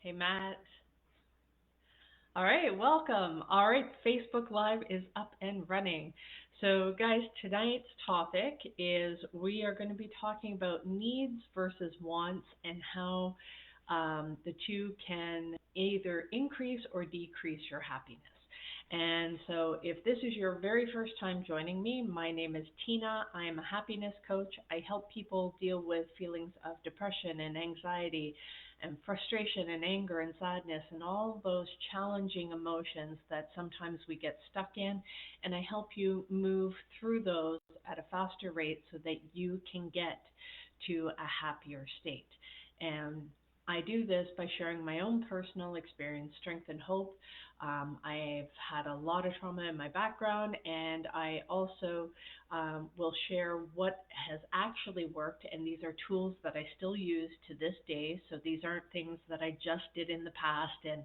Hey, Matt. All right, welcome. All right, Facebook Live is up and running. So, guys, tonight's topic is we are going to be talking about needs versus wants and how the two can either increase or decrease your happiness. And so, if this is your very first time joining me, my name is Tina. I am a happiness coach. I help people deal with feelings of depression and anxiety and frustration and anger and sadness and all those challenging emotions that sometimes we get stuck in. And I help you move through those at a faster rate so that you can get to a happier state. And I do this by sharing my own personal experience, strength, and hope. I've had a lot of trauma in my background, and I also will share what has actually worked. And these are tools that I still use to this day. So these aren't things that I just did in the past and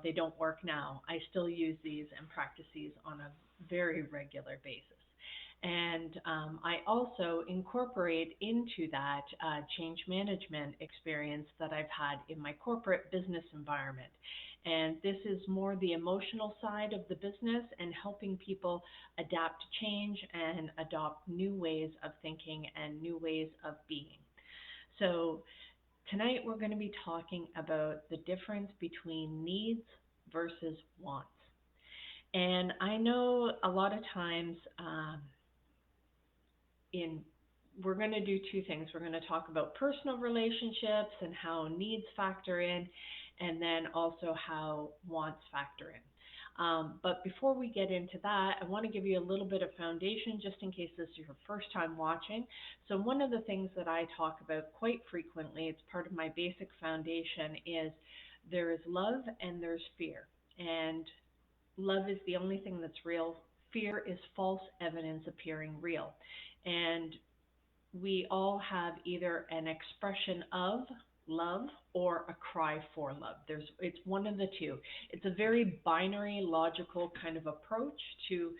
they don't work now. I still use these and practice these on a very regular basis. And I also incorporate into that change management experience that I've had in my corporate business environment. And this is more the emotional side of the business and helping people adapt to change and adopt new ways of thinking and new ways of being. So, tonight we're going to be talking about the difference between needs versus wants. And I know a lot of times in we're going to do two things. We're going to talk about personal relationships and how needs factor in, and then also how wants factor in. But before we get into that, I want to give you a little bit of foundation just in case this is your first time watching. So, one of the things that I talk about quite frequently, it's part of my basic foundation, is there is love and there's fear. And love is the only thing that's real. Fear is false evidence appearing real. And we all have either an expression of love or a cry for love. It's one of the two. It's a very binary logical kind of approach to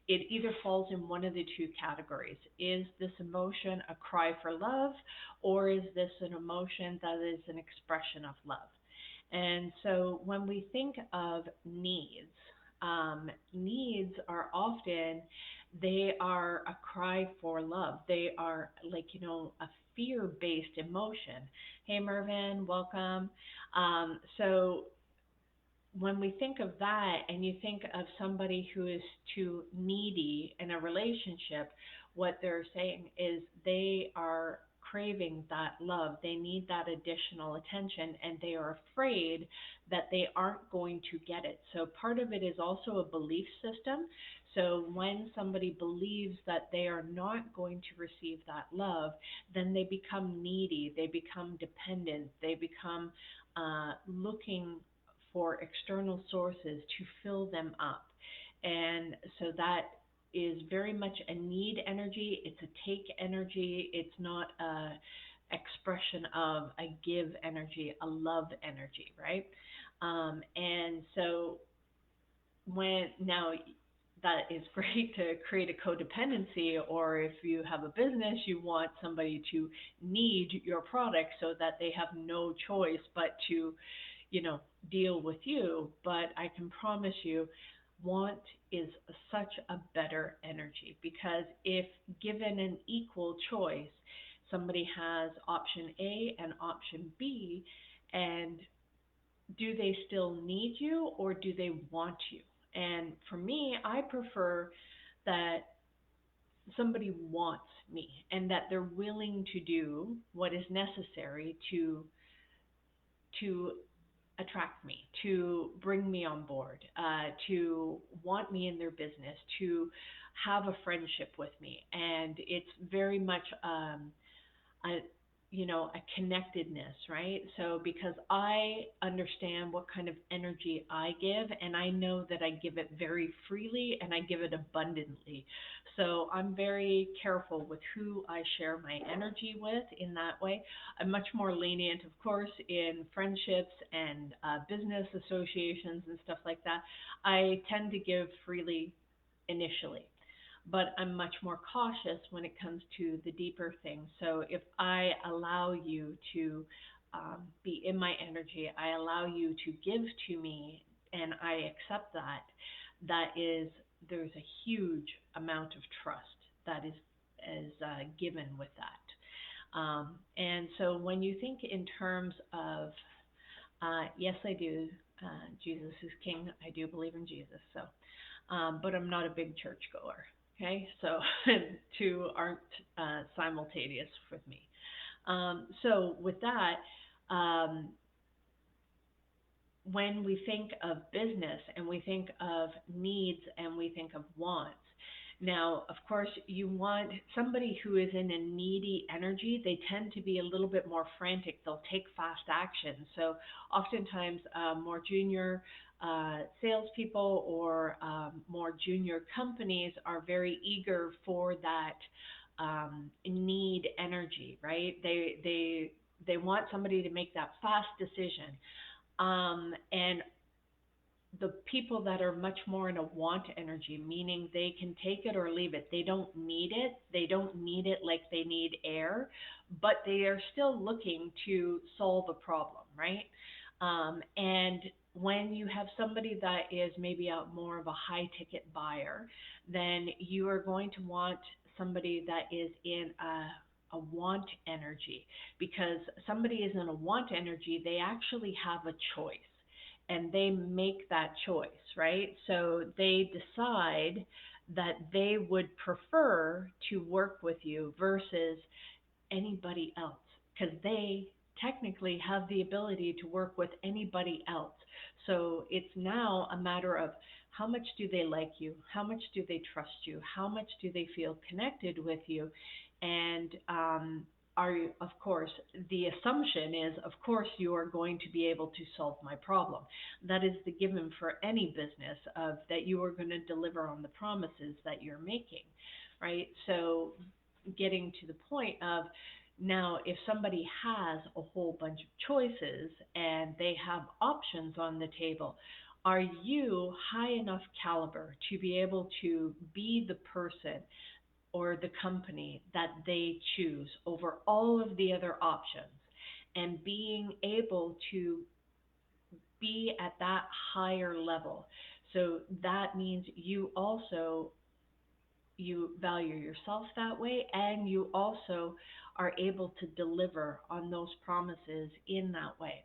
it either falls in one of the two categories. Is this emotion a cry for love, or is this an emotion that is an expression of love? And so when we think of needs, needs are often they are a cry for love. They are like a fear-based emotion. Hey Mervin, welcome. So when we think of that and you think of somebody who is too needy in a relationship, what they're saying is they are craving that love. They need that additional attention and they are afraid that they aren't going to get it. So part of it is also a belief system. So when somebody believes that they are not going to receive that love, then they become needy, they become dependent, they become looking for external sources to fill them up. And so that is very much a need energy. It's a take energy. It's not a expression of a give energy, a love energy, right? And so when now that is great to create a codependency, or if you have a business, you want somebody to need your product so that they have no choice but to deal with you. But I can promise you, want is such a better energy because if given an equal choice, somebody has option A and option B, and do they still need you or do they want you? And for me, I prefer that somebody wants me and that they're willing to do what is necessary to attract me, to bring me on board, to want me in their business, to have a friendship with me. And it's very much a a connectedness, right? So because I understand what kind of energy I give, and I know that I give it very freely and I give it abundantly. So I'm very careful with who I share my energy with in that way. I'm much more lenient, of course, in friendships and business associations and stuff like that. I tend to give freely initially, but I'm much more cautious when it comes to the deeper things. So if I allow you to be in my energy. I allow you to give to me, and I accept that. That is, there's a huge amount of trust that is given with that. And so when you think in terms of, yes, I do. Jesus is king. I do believe in Jesus. So, but I'm not a big church goer. Okay, so two aren't simultaneous with me. So with that, um, when we think of business and we think of needs and we think of wants, now, of course, you want somebody who is in a needy energy, they tend to be a little bit more frantic. They'll take fast action. So, oftentimes, more junior salespeople or more junior companies are very eager for that need energy, right? They want somebody to make that fast decision. And the people that are much more in a want energy, meaning they can take it or leave it. They don't need it. They don't need it like they need air, but they are still looking to solve a problem, right? And when you have somebody that is maybe a more of a high ticket buyer, then you are going to want somebody that is in a want energy, because somebody is in a want energy, they actually have a choice and they make that choice, right? So they decide that they would prefer to work with you versus anybody else, because they technically have the ability to work with anybody else. So it's now a matter of how much do they like you? How much do they trust you? How much do they feel connected with you? And are you, of course, the assumption is, of course, you are going to be able to solve my problem. That is the given for any business, of that you are going to deliver on the promises that you're making, right? So getting to the point of, now, if somebody has a whole bunch of choices and they have options on the table, are you high enough caliber to be able to be the person or the company that they choose over all of the other options, and being able to be at that higher level? So that means you also, you value yourself that way, and you also are able to deliver on those promises in that way.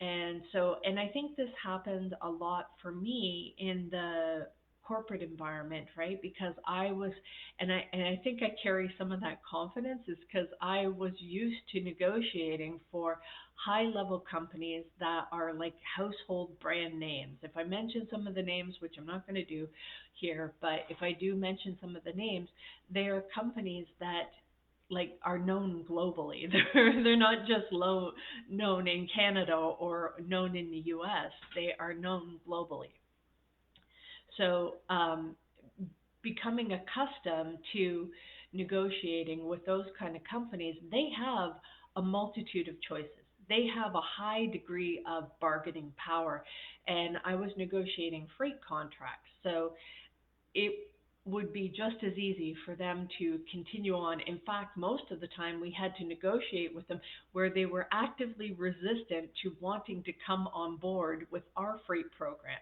And so, and I think this happened a lot for me in the corporate environment, right? Because I was, and I think I carry some of that confidence is because I was used to negotiating for high level companies that are like household brand names. If I mention some of the names, which I'm not going to do here, but if I do mention some of the names, they are companies that like are known globally. They're not just known in Canada or known in the US. They are known globally. So becoming accustomed to negotiating with those kind of companies, they have a multitude of choices. They have a high degree of bargaining power. And I was negotiating freight contracts. So it would be just as easy for them to continue on. In fact, most of the time we had to negotiate with them where they were actively resistant to wanting to come on board with our freight program.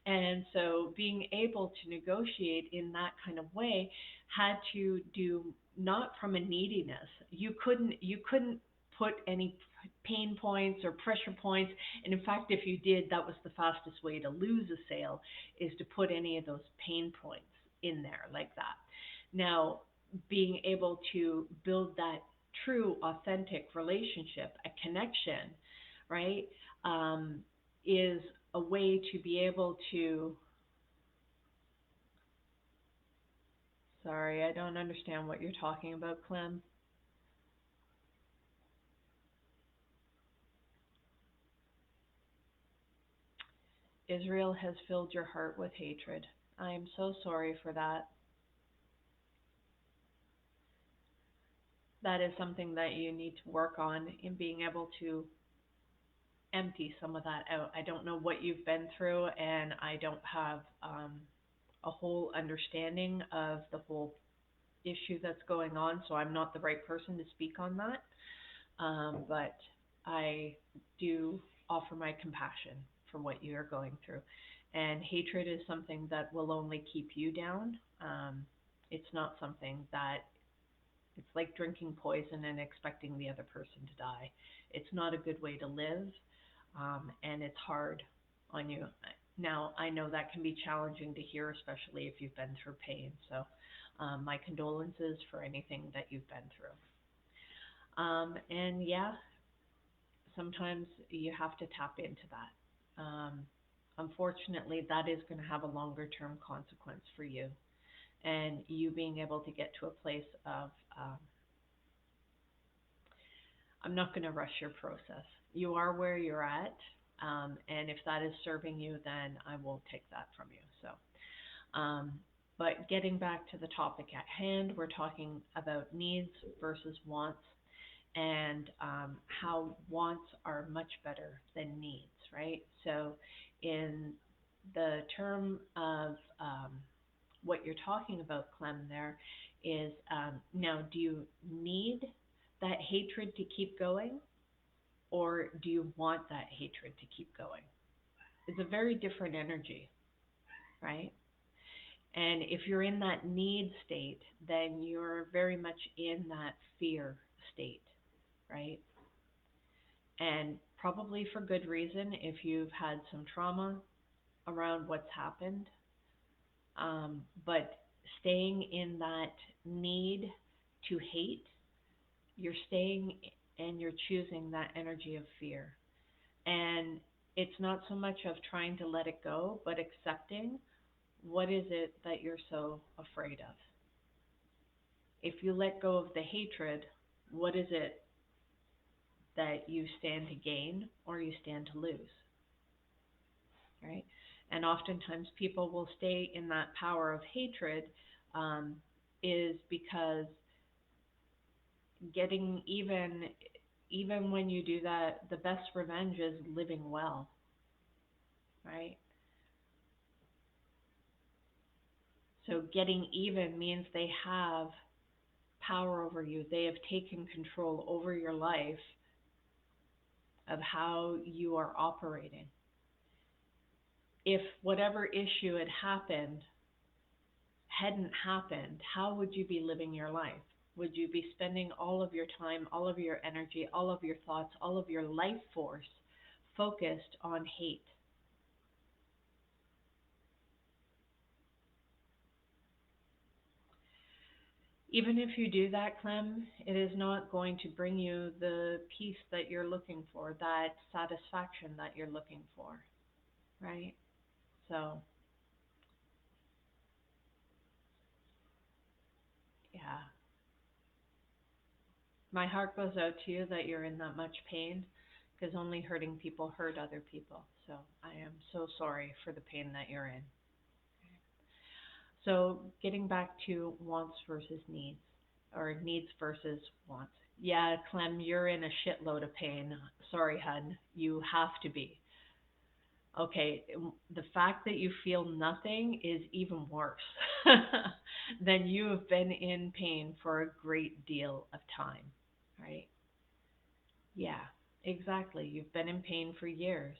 And so being able to negotiate in that kind of way had to do not from a neediness. You couldn't put any pain points or pressure points. And in fact, if you did, that was the fastest way to lose a sale, is to put any of those pain points in there like that. Now, being able to build that true, authentic relationship, a connection, right, um, is a way to be able to. Sorry, I don't understand what you're talking about, Clem. Israel has filled your heart with hatred. I am so sorry for that. That is something that you need to work on, in being able to empty some of that out. I don't know what you've been through, and I don't have a whole understanding of the whole issue that's going on, so I'm not the right person to speak on that. But I do offer my compassion for what you're going through. And hatred is something that will only keep you down. It's not something that it's like drinking poison and expecting the other person to die. It's not a good way to live, and it's hard on you. Now, I know that can be challenging to hear, especially if you've been through pain. So, my condolences for anything that you've been through. And yeah, sometimes you have to tap into that. Unfortunately, that is going to have a longer term consequence for you. And you being able to get to a place of, I'm not going to rush your process. You are where you're at. And if that is serving you, then I won't take that from you. Um, but getting back to the topic at hand, we're talking about needs versus wants, and how wants are much better than needs, right? So, in the term of what you're talking about, Clem, there is now, do you need that hatred to keep going, or do you want that hatred to keep going? It's a very different energy, right? And if you're in that need state, then you're very much in that fear state, right? And probably for good reason if you've had some trauma around what's happened. But staying in that need to hate, you're staying and you're choosing that energy of fear. And it's not so much of trying to let it go, but accepting what is it that you're so afraid of. If you let go of the hatred, what is it that you stand to gain or you stand to lose, right? And oftentimes people will stay in that power of hatred, um, is because getting even when you do that, the best revenge is living well, right? So getting even means they have power over you. They have taken control over your life of how you are operating. If whatever issue hadn't happened, how would you be living your life? Would you be spending all of your time, all of your energy, all of your thoughts, all of your life force focused on hate? Even if you do that, Clem, it is not going to bring you the peace that you're looking for, that satisfaction that you're looking for, right? So, yeah, my heart goes out to you that you're in that much pain, because only hurting people hurt other people. So, I am so sorry for the pain that you're in. So, getting back to wants versus needs, or needs versus wants. Yeah, Clem, you're in a shitload of pain. Sorry, hun. You have to be. Okay, the fact that you feel nothing is even worse. Then you have been in pain for a great deal of time, right? Yeah, exactly. You've been in pain for years.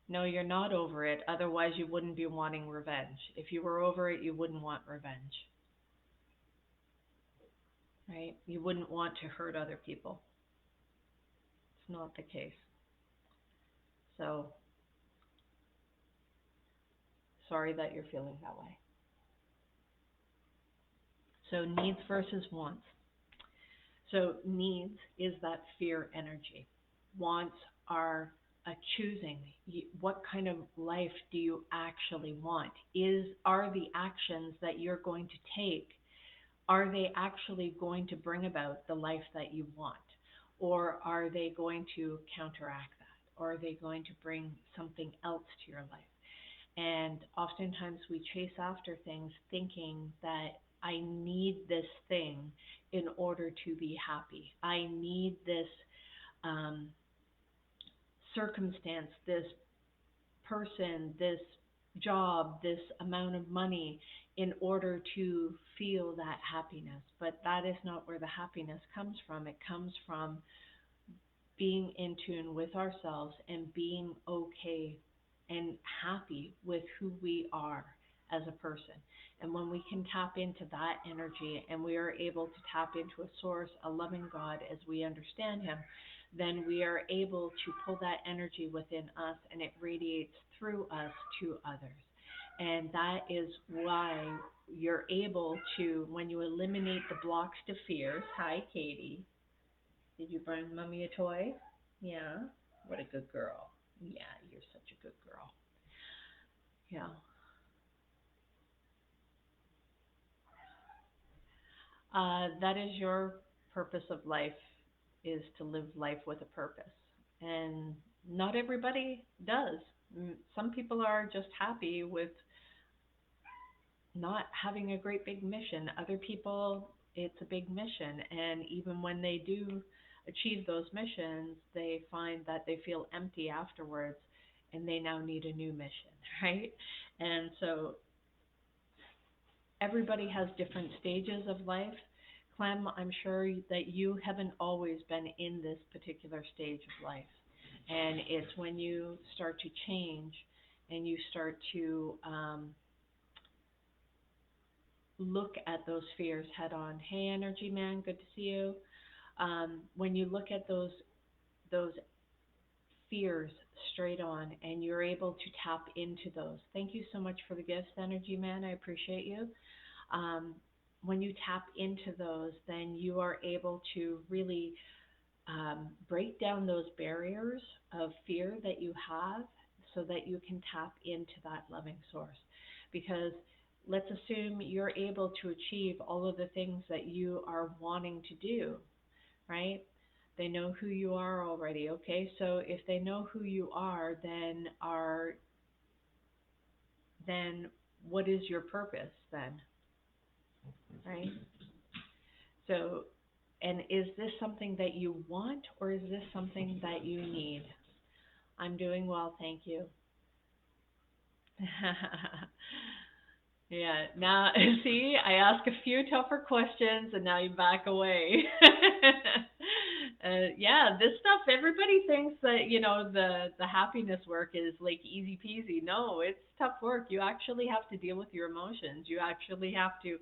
No, you're not over it. Otherwise, you wouldn't be wanting revenge. If you were over it, you wouldn't want revenge, right? You wouldn't want to hurt other people. It's not the case. So, sorry that you're feeling that way. So, needs versus wants. So needs is that fear energy. Wants are a choosing. What kind of life do you actually want? Are the actions that you're going to take, are they actually going to bring about the life that you want? Or are they going to counteract that? Or are they going to bring something else to your life? And oftentimes we chase after things thinking that I need this thing in order to be happy. I need this um, circumstance, this person, this job, this amount of money in order to feel that happiness. But that is not where the happiness comes from. It comes from being in tune with ourselves and being okay and happy with who we are as a person. And when we can tap into that energy and we are able to tap into a source, a loving God as we understand Him, then we are able to pull that energy within us and it radiates through us to others. And that is why you're able to, when you eliminate the blocks to fears. Hi, Katie. Did you bring mommy a toy? Yeah. What a good girl. Yeah, you're such a good girl. Yeah. That is your purpose of life, is to live life with a purpose. And not everybody does. Some people are just happy with not having a great big mission. Other people, it's a big mission. And even when they do achieve those missions, they find that they feel empty afterwards and they now need a new mission, right? And so everybody has different stages of life. Clem, I'm sure that you haven't always been in this particular stage of life. And it's when you start to change and you start to look at those fears head on. Hey, Energy Man, good to see you. When you look at those fears straight on and you're able to tap into those. Thank you so much for the gifts, Energy Man. I appreciate you. Um, when you tap into those, then you are able to really break down those barriers of fear that you have so that you can tap into that loving source. Because let's assume you're able to achieve all of the things that you are wanting to do, right? They know who you are already. Okay, so if they know who you are, then what is your purpose then, right? So, and is this something that you want or is this something that you need? I'm doing well, thank you. Yeah, now see, I ask a few tougher questions and now you back away. Yeah, this stuff, everybody thinks that, the happiness work is like easy peasy. No, it's tough work. You actually have to deal with your emotions. You actually have to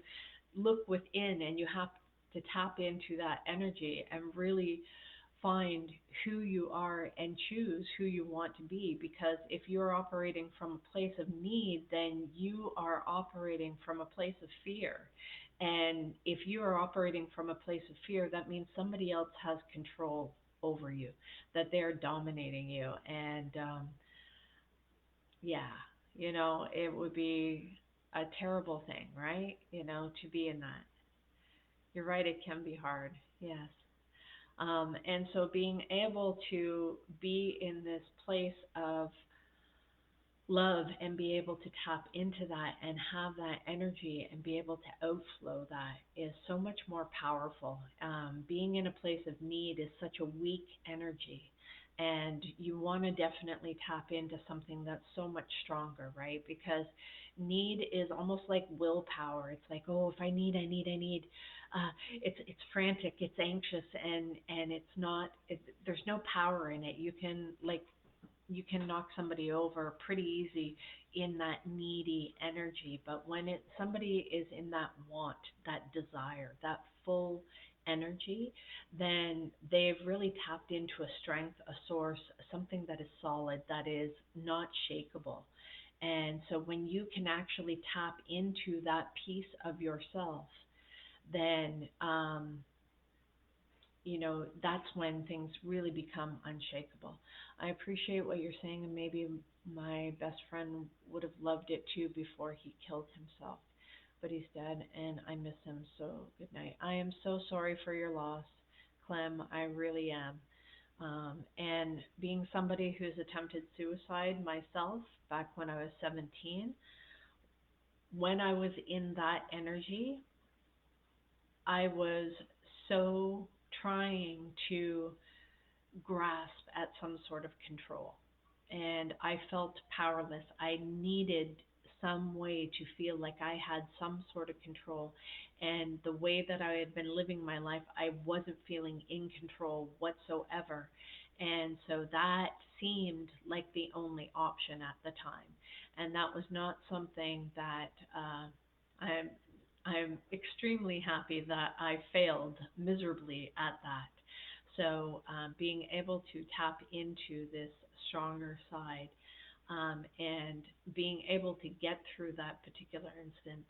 look within and you have to tap into that energy and really find who you are and choose who you want to be, because if you're operating from a place of need, then you are operating from a place of fear. And if you are operating from a place of fear, that means somebody else has control over you, that they're dominating you. And yeah, it would be a terrible thing, right? To be in that. You're right, it can be hard. Yes. And so being able to be in this place of love and be able to tap into that and have that energy and be able to outflow that is so much more powerful. Being in a place of need is such a weak energy. And you want to definitely tap into something that's so much stronger, right? Because need is almost like willpower. It's like, oh, if I need, I need, I need. It's frantic, it's anxious, and it's not. There's no power in it. You can knock somebody over pretty easy in that needy energy. But when somebody is in that want, that desire, that full energy, then they've really tapped into a strength, a source, something that is solid, that is not shakable. And so when you can actually tap into that piece of yourself, then that's when things really become unshakable. I appreciate what you're saying, and maybe my best friend would have loved it too before he killed himself. But he's dead, and I miss him, so good night. I am so sorry for your loss, Clem. I really am. And being somebody who's attempted suicide myself back when I was 17, when I was in that energy, I was so trying to grasp at some sort of control. And I felt powerless. I needed some way to feel like I had some sort of control. And the way that I had been living my life, I wasn't feeling in control whatsoever. And so that seemed like the only option at the time. And that was not something that I'm I'm extremely happy that I failed miserably at that. So being able to tap into this stronger side, and being able to get through that particular instance,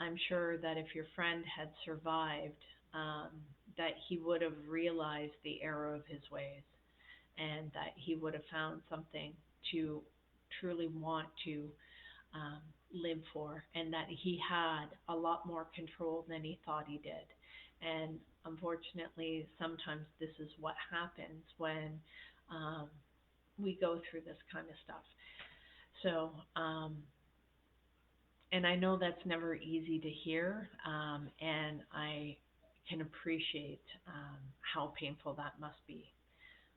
I'm sure that if your friend had survived, um, that he would have realized the error of his ways, and that he would have found something to truly want to um, live for, and that he had a lot more control than he thought he did. And unfortunately, sometimes this is what happens when um, we go through this kind of stuff. So, and I know that's never easy to hear, and I can appreciate how painful that must be.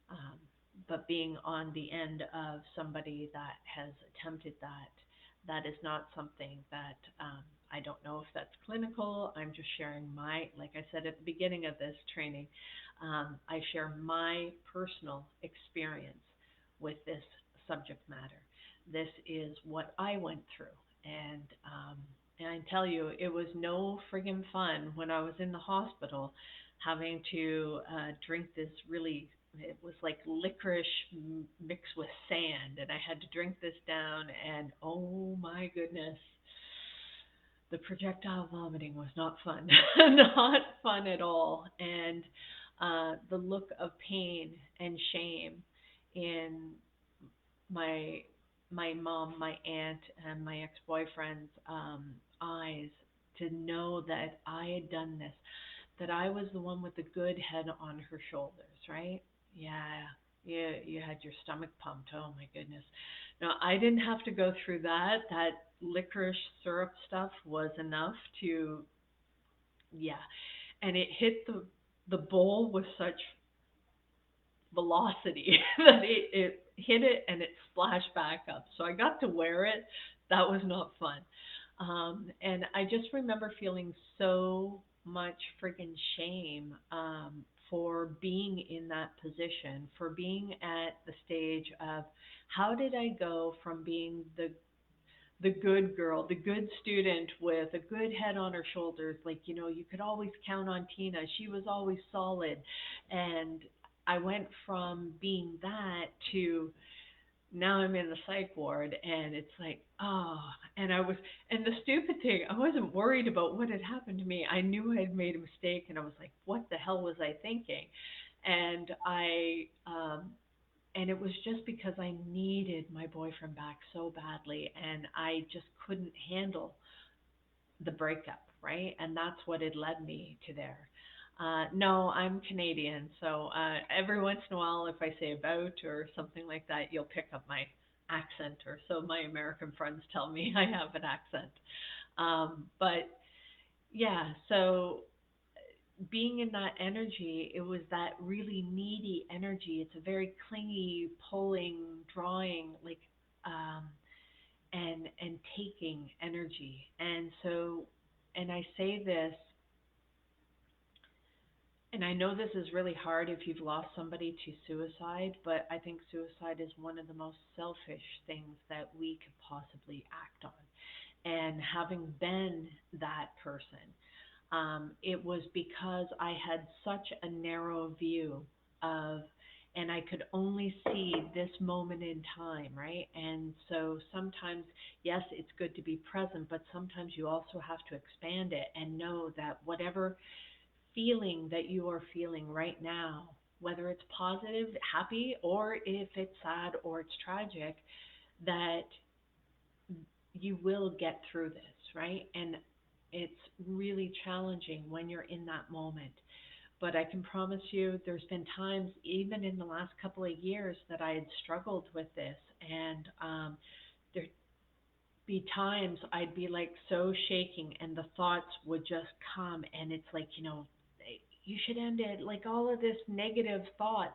Um, but being on the end of somebody that has attempted that, that is not something that I don't know if that's clinical. I'm just sharing my, like I said at the beginning of this training, I share my personal experience with this subject matter. This is what I went through. And, um, and I tell you, it was no friggin' fun when I was in the hospital having to drink this really, it was like licorice mixed with sand, and I had to drink this down, and oh my goodness, the projectile vomiting was not fun. Not fun at all. And the look of pain and shame in my my mom, my aunt, and my ex-boyfriend's eyes, to know that I had done this, that I was the one with the good head on her shoulders, right? Yeah, you had your stomach pumped. Oh my goodness. No, I didn't have to go through that. That licorice syrup stuff was enough to, yeah. And it hit the bowl with such velocity that it hit it and it splashed back up. So I got to wear it. That was not fun. And I just remember feeling so much friggin' shame for being in that position, for being at the stage of how did I go from being the good girl, the good student with a good head on her shoulders. Like, you could always count on Tina. She was always solid. And I went from being that to now I'm in the psych ward, and it's like, oh, and the stupid thing, I wasn't worried about what had happened to me. I knew I had made a mistake, and I was like, what the hell was I thinking? And and it was just because I needed my boyfriend back so badly, and I just couldn't handle the breakup, right? And that's what had led me to there. No, I'm Canadian, so every once in a while, if I say about or something like that, you'll pick up my accent, or so my American friends tell me I have an accent. But yeah, so being in that energy, it was that really needy energy. It's a very clingy, pulling, drawing, like, um, and taking energy. And so, and I say this, and I know this is really hard if you've lost somebody to suicide, but I think suicide is one of the most selfish things that we could possibly act on. And having been that person, it was because I had such a narrow view of, and I could only see this moment in time, right? And so sometimes, yes, it's good to be present, but sometimes you also have to expand it and know that whatever feeling that you are feeling right now, whether it's positive, happy, or if it's sad or it's tragic, that you will get through this, right? And it's really challenging when you're in that moment. But I can promise you, there's been times, even in the last couple of years, that I had struggled with this. And there'd be times I'd be like so shaking, and the thoughts would just come. And it's like, you should end it, like all of this negative thoughts.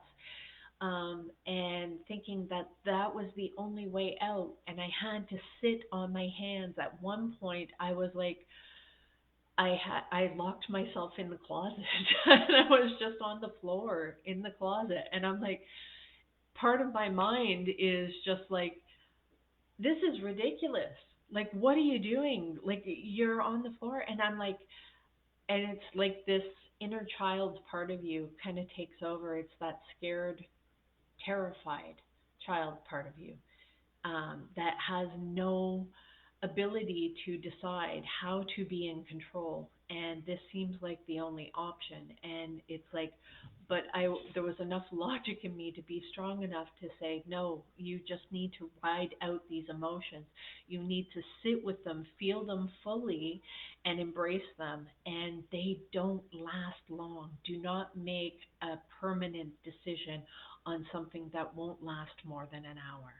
and thinking that that was the only way out. And I had to sit on my hands. At one point, I was like, I locked myself in the closet and I was just on the floor in the closet. And I'm like, part of my mind is just like, this is ridiculous. Like, what are you doing? Like, you're on the floor. And I'm like, and it's like this inner child's part of you kind of takes over. It's that scared, terrified child part of you, that has no ability to decide how to be in control. And this seems like the only option. And it's like, but there was enough logic in me to be strong enough to say, no, you just need to ride out these emotions. You need to sit with them, feel them fully, and embrace them. And they don't last long. Do not make a permanent decision on something that won't last more than an hour.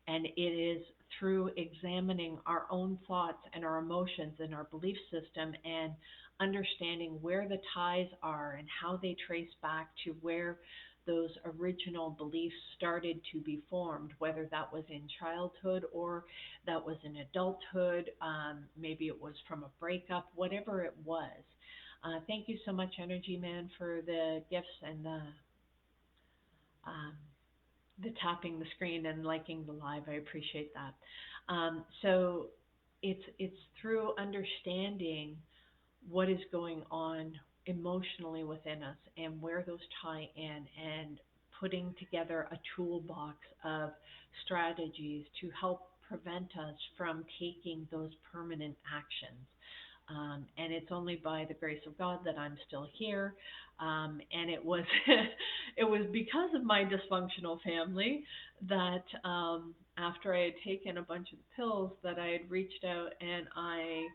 And it is through examining our own thoughts and our emotions and our belief system and understanding where the ties are and how they trace back to where those original beliefs started to be formed, whether that was in childhood or that was in adulthood, maybe it was from a breakup, whatever it was. Thank you so much, Energy Man, for the gifts and um, the tapping the screen and liking the live. I appreciate that. So it's through understanding what is going on emotionally within us and where those tie in, and putting together a toolbox of strategies to help prevent us from taking those permanent actions. And it's only by the grace of God that I'm still here. And it was it was because of my dysfunctional family that, after I had taken a bunch of pills, that I had reached out and I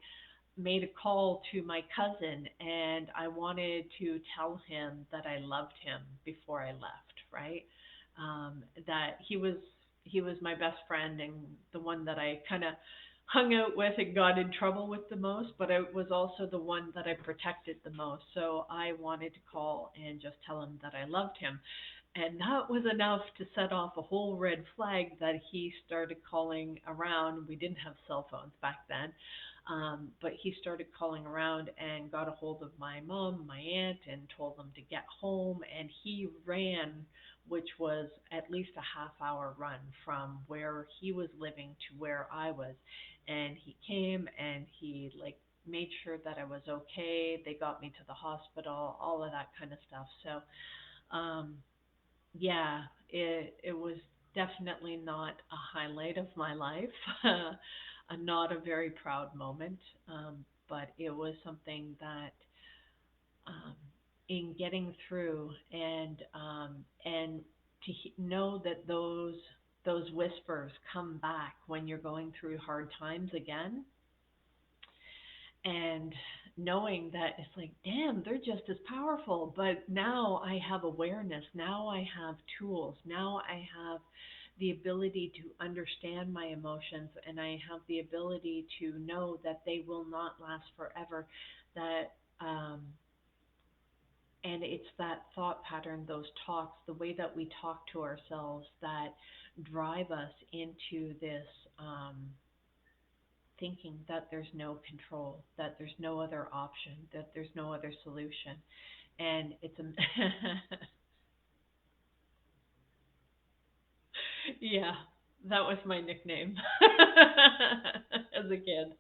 made a call to my cousin, and I wanted to tell him that I loved him before I left, right? That he was my best friend and the one that I kind of hung out with and got in trouble with the most, but I was also the one that I protected the most. So I wanted to call and just tell him that I loved him. And that was enough to set off a whole red flag that he started calling around. We didn't have cell phones back then. But he started calling around and got a hold of my mom, my aunt, and told them to get home. And he ran, which was at least a half-hour run from where he was living to where I was. And he came and he like made sure that I was okay. They got me to the hospital, all of that kind of stuff. So, yeah, it was definitely not a highlight of my life, not a very proud moment, but it was something that, um, in getting through, and to know that those whispers come back when you're going through hard times again, and knowing that it's like, damn, they're just as powerful. But now I have awareness. Now I have tools. Now I have the ability to understand my emotions, and I have the ability to know that they will not last forever. That, and it's that thought pattern, those talks, the way that we talk to ourselves that drive us into this, thinking that there's no control, that there's no other option, that there's no other solution. And it's a yeah, that was my nickname as a kid.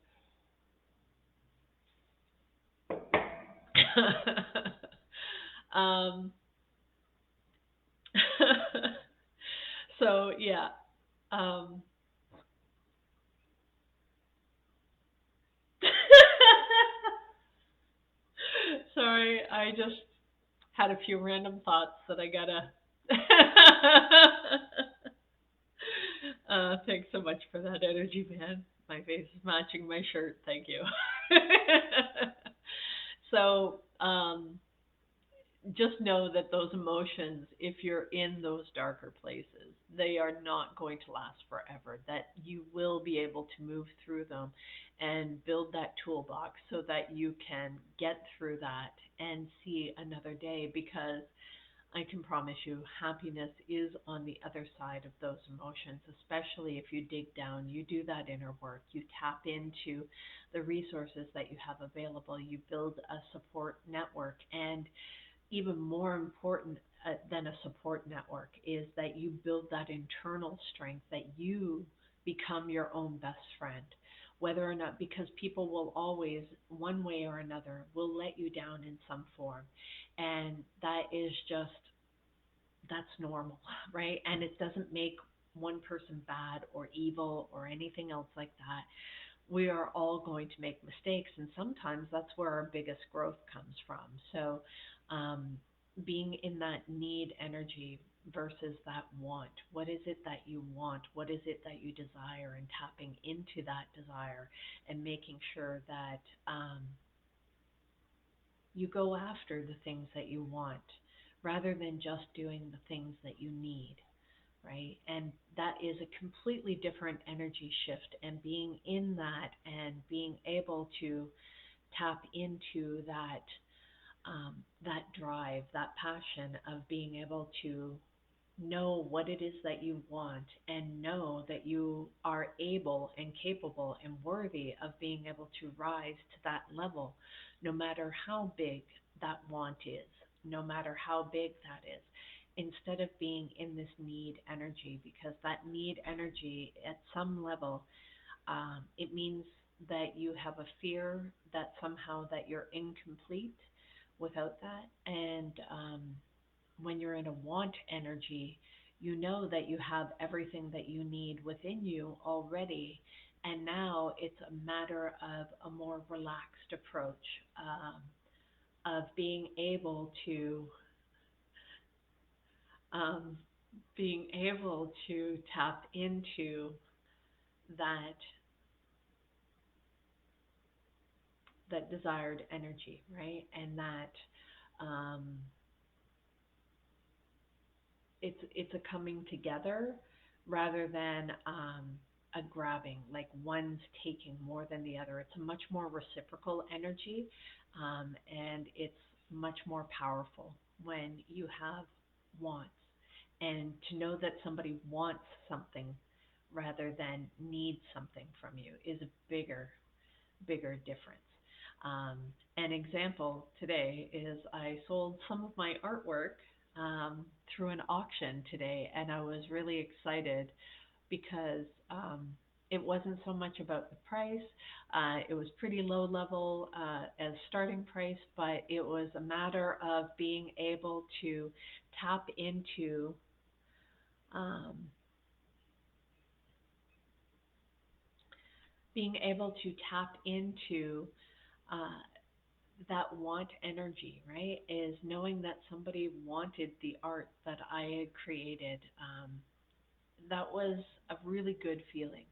um, so yeah, um, sorry, I just had a few random thoughts that I gotta. Thanks so much for that energy, man. My face is matching my shirt. Thank you. So, just know that those emotions, if you're in those darker places, they are not going to last forever. That you will be able to move through them and build that toolbox so that you can get through that and see another day. Because, I can promise you happiness is on the other side of those emotions, especially if you dig down, you do that inner work, you tap into the resources that you have available, you build a support network, and even more important than a support network is that you build that internal strength, that you become your own best friend. Whether or not, because people will always, one way or another, will let you down in some form. And that is just, that's normal, right? And it doesn't make one person bad or evil or anything else like that. We are all going to make mistakes, and sometimes that's where our biggest growth comes from. So, um, being in that need energy versus that want. What is it that you want? What is it that you desire? And tapping into that desire and making sure that you go after the things that you want rather than just doing the things that you need, right? And that is a completely different energy shift. And being in that and being able to tap into that drive, that passion of being able to know what it is that you want and know that you are able and capable and worthy of being able to rise to that level, no matter how big that want is, no matter how big that is, instead of being in this need energy, because that need energy at some level, it means that you have a fear that somehow that you're incomplete without that. And when you're in a want energy, you know that you have everything that you need within you already. And now it's a matter of a more relaxed approach, of um, being able to tap into that that desired energy, right? And that um, it's a coming together rather than a grabbing, like one's taking more than the other. It's a much more reciprocal energy, and it's much more powerful when you have wants. And to know that somebody wants something rather than needs something from you is a bigger difference. Um, an example today is I sold some of my artwork through an auction today, and I was really excited because it wasn't so much about the price. It was pretty low level as starting price, but it was a matter of tap into um, being able to tap into uh, that want energy, right? Is knowing that somebody wanted the art that I had created. That was a really good feeling.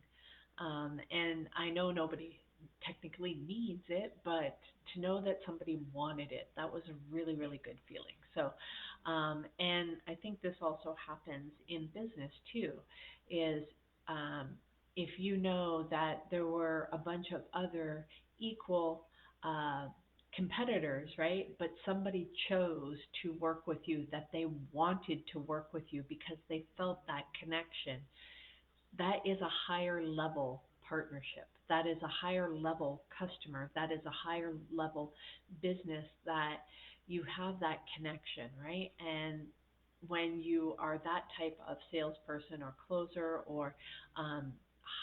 And I know nobody technically needs it, but to know that somebody wanted it, that was a really good feeling. So, and I think this also happens in business too, is um, if you know that there were a bunch of other equal competitors, right? But somebody chose to work with you, that they wanted to work with you because they felt that connection. That is a higher level partnership. That is a higher level customer. That is a higher level business, that you have that connection, right? And when you are that type of salesperson or closer or um,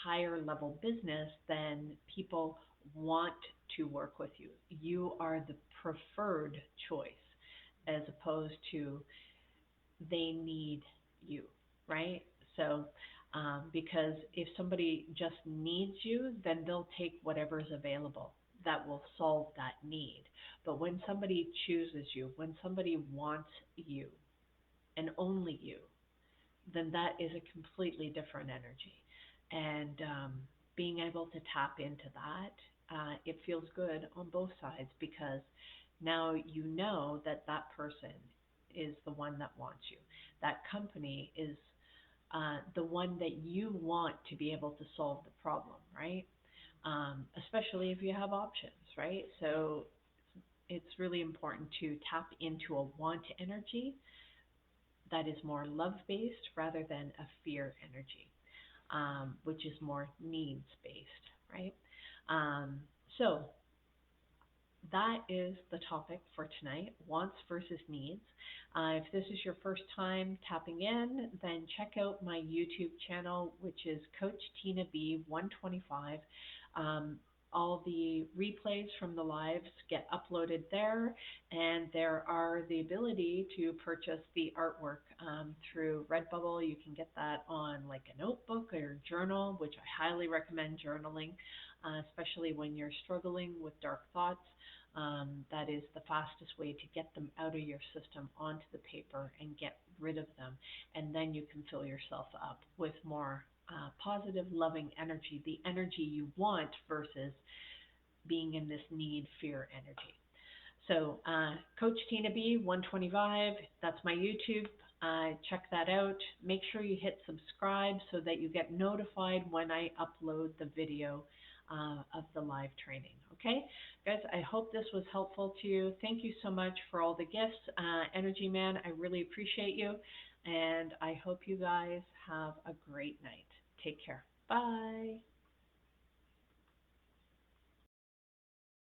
higher level business, then people want to work with you. You are the preferred choice as opposed to they need you, right? So, because if somebody just needs you, then they'll take whatever's available that will solve that need. But when somebody chooses you, when somebody wants you and only you, then that is a completely different energy. And being able to tap into that, it feels good on both sides because now you know that that person is the one that wants you. That company is the one that you want to be able to solve the problem, right? Especially if you have options, right? So it's really important to tap into a want energy that is more love based rather than a fear energy, which is more needs based, right? Um, so that is the topic for tonight, wants versus needs. If this is your first time tapping in, then check out my YouTube channel, which is Coach Tina B 125. Um, all the replays from the lives get uploaded there, and there are the ability to purchase the artwork through Redbubble. You can get that on like a notebook or journal, which I highly recommend journaling, especially when you're struggling with dark thoughts. That is the fastest way to get them out of your system onto the paper and get rid of them. And then you can fill yourself up with more positive, loving energy, the energy you want versus being in this need, fear energy. So, Coach Tina B, 125, that's my YouTube. Check that out. Make sure you hit subscribe so that you get notified when I upload the video of the live training. Okay, guys, I hope this was helpful to you. Thank you so much for all the gifts. Energy Man, I really appreciate you. And I hope you guys have a great night. Take care. Bye.